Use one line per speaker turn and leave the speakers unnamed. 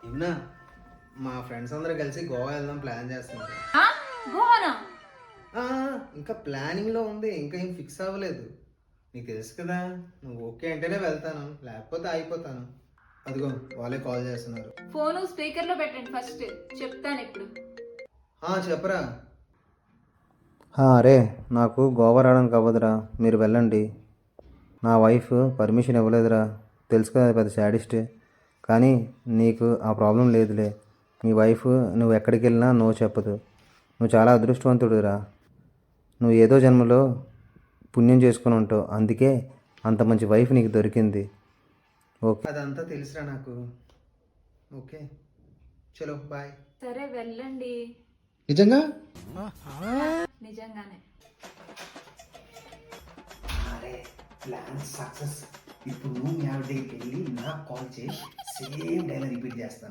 ఏమన్నా మా ఫ్రెండ్స్ అందరూ కలిసి గోవా వెళ్దాం ప్లాన్ చేస్తున్నారు.
ఆ? గోవానా?
ఆ, ఇంకా ప్లానింగ్లో ఉంది, ఇంకా ఏం ఫిక్స్ అవ్వలేదు. నీకు తెలుసు కదా, నువ్వు ఓకే అంటేనే వెళ్తాను, లేకపోతే ఆగిపోతాను. అదిగో వాళ్ళే కాల్ చేస్తున్నారు.
ఫోను స్పీకర్ లో పెట్టండి ఫస్ట్, చెప్తాను ఇప్పుడు.
చెప్పరా. అరే, నాకు గోవా రావడానికి అవ్వదురా, మీరు వెళ్ళండి. నా వైఫ్ పర్మిషన్ ఇవ్వలేదురా. తెలుసు కదా, పెద్ద శాడిస్ట్. కానీ నీకు ఆ ప్రాబ్లం లేదులే. మీ వైఫ్ నువ్వు ఎక్కడికి వెళ్ళినా నో చెప్పదు. నువ్వు చాలా అదృష్టవంతుడురా. నువ్వు ఏదో జన్మలో పుణ్యం చేసుకుని ఉంటావు, అందుకే అంత మంచి వైఫ్ నీకు దొరికింది. ఓకే, అదంతా తెలుసురా నాకు. ఓకే, చలో బాయ్.
సరే వెళ్ళండి.
నిజంగా?
నిజంగానే.
అరే, ప్లాన్ సక్సెస్. ఇప్పుడు నువ్వు మీ ఆవిడ దగ్గరికి వెళ్ళి నాకు కాల్ చేసి సేమ్ డైలాగ్ రిపీట్ చేస్తాను.